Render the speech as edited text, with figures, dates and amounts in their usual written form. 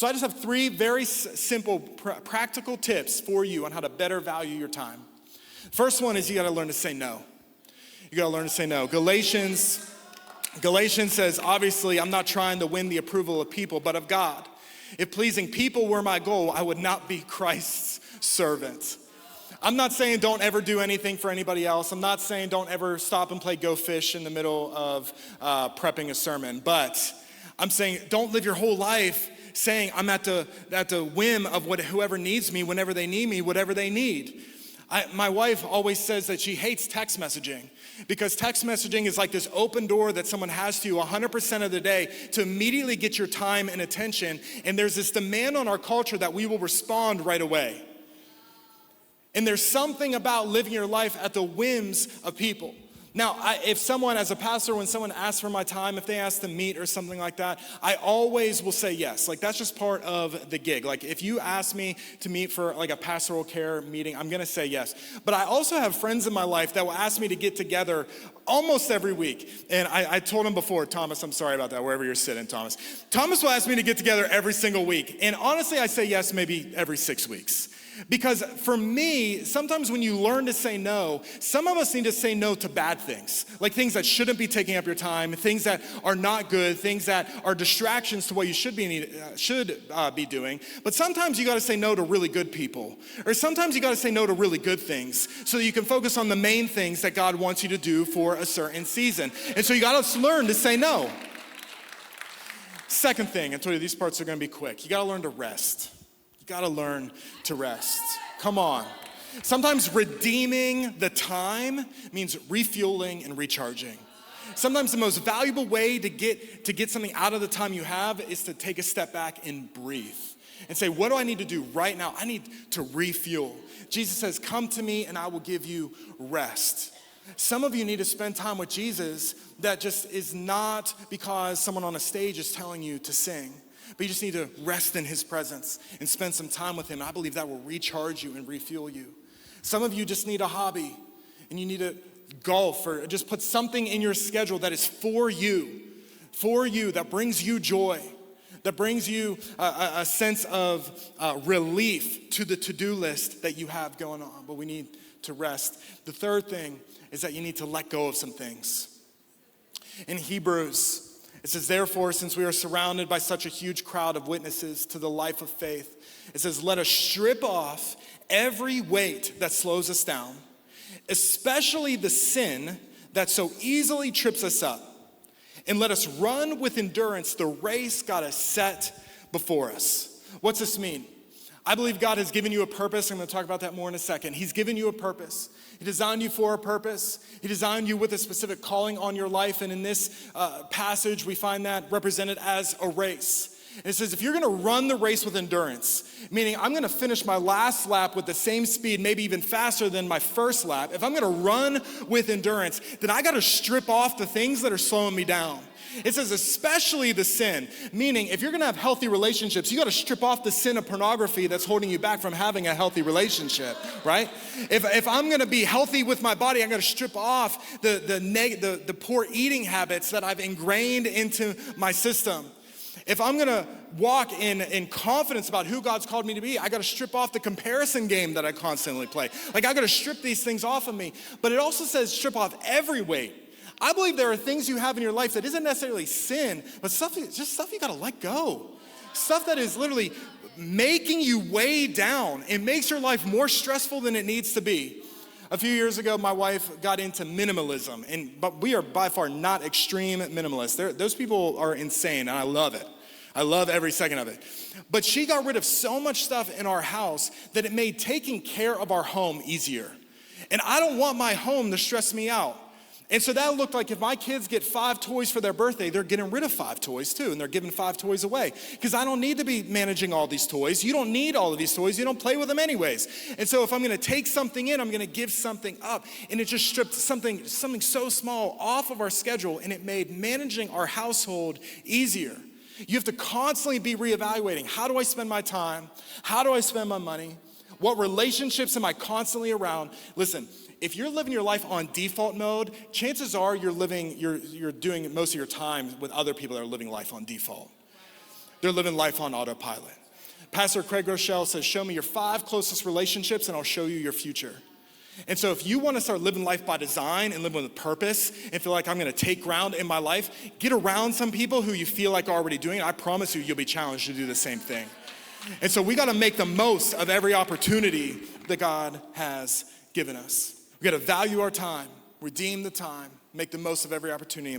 So I just have three very simple, practical tips for you on how to better value your time. First one is you gotta learn to say no. You gotta learn to say no. Galatians says, obviously, I'm not trying to win the approval of people, but of God. If pleasing people were my goal, I would not be Christ's servant. I'm not saying don't ever do anything for anybody else. I'm not saying don't ever stop and play Go Fish in the middle of prepping a sermon. But I'm saying don't live your whole life saying I'm at the whim of whoever needs me, whenever they need me, whatever they need. My wife always says that she hates text messaging because text messaging is like this open door that someone has to you 100% of the day to immediately get your time and attention. And there's this demand on our culture that we will respond right away. And there's something about living your life at the whims of people. Now, if someone, as a pastor, when someone asks for my time, if they ask to meet or something like that, I always will say yes. Like, that's just part of the gig. Like, if you ask me to meet for like a pastoral care meeting, I'm gonna say yes. But I also have friends in my life that will ask me to get together almost every week. And I told him before, Thomas, I'm sorry about that, wherever you're sitting, Thomas. Thomas will ask me to get together every single week. And honestly, I say yes maybe every 6 weeks. Because for me, sometimes when you learn to say no, some of us need to say no to bad things, like things that shouldn't be taking up your time, things that are not good, things that are distractions to what you should be doing. But sometimes you got to say no to really good people, or sometimes you got to say no to really good things so that you can focus on the main things that God wants you to do for a certain season. And so you got to learn to say no. Second thing, I told you these parts are going to be quick. You got to learn to rest. You gotta learn to rest. Come on. Sometimes redeeming the time means refueling and recharging. Sometimes the most valuable way to get something out of the time you have is to take a step back and breathe and say, what do I need to do right now? I need to refuel. Jesus says, come to me and I will give you rest. Some of you need to spend time with Jesus that just is not because someone on a stage is telling you to sing. But you just need to rest in his presence and spend some time with him. I believe that will recharge you and refuel you. Some of you just need a hobby and you need to golf or just put something in your schedule that is for you, that brings you joy, that brings you a sense of relief to the to-do list that you have going on. But we need to rest. The third thing is that you need to let go of some things. In Hebrews, it says, therefore, since we are surrounded by such a huge crowd of witnesses to the life of faith, it says, let us strip off every weight that slows us down, especially the sin that so easily trips us up, and let us run with endurance the race God has set before us. What's this mean? I believe God has given you a purpose. I'm going to talk about that more in a second. He's given you a purpose. He designed you for a purpose. He designed you with a specific calling on your life. And in this passage, we find that represented as a race. And it says, if you're going to run the race with endurance, meaning I'm going to finish my last lap with the same speed, maybe even faster than my first lap. If I'm going to run with endurance, then I got to strip off the things that are slowing me down. It says especially the sin, meaning if you're gonna have healthy relationships, you gotta strip off the sin of pornography that's holding you back from having a healthy relationship, right? If I'm gonna be healthy with my body, I gotta strip off the poor eating habits that I've ingrained into my system. If I'm gonna walk in confidence about who God's called me to be, I gotta strip off the comparison game that I constantly play. Like I gotta strip these things off of me. But it also says strip off every weight. I believe there are things you have in your life that isn't necessarily sin, but stuff you gotta let go. Stuff that is literally making you weigh down and makes your life more stressful than it needs to be. A few years ago, my wife got into minimalism, but we are by far not extreme minimalists. Those people are insane, and I love it. I love every second of it. But she got rid of so much stuff in our house that it made taking care of our home easier. And I don't want my home to stress me out. And so that looked like if my kids get 5 toys for their birthday, they're getting rid of 5 toys too, and they're giving 5 toys away. Because I don't need to be managing all these toys. You don't need all of these toys. You don't play with them anyways. And so if I'm gonna take something in, I'm gonna give something up. And it just stripped something so small off of our schedule, and it made managing our household easier. You have to constantly be reevaluating. How do I spend my time? How do I spend my money? What relationships am I constantly around? Listen, if you're living your life on default mode, chances are you're doing most of your time with other people that are living life on default. they're living life on autopilot. Pastor Craig Rochelle says, show me your 5 closest relationships and I'll show you your future. And so if you want to start living life by design and living with purpose and feel like I'm going to take ground in my life, get around some people who you feel like are already doing it. I promise you, you'll be challenged to do the same thing. And so we got to make the most of every opportunity that God has given us. We got to value our time, redeem the time, make the most of every opportunity.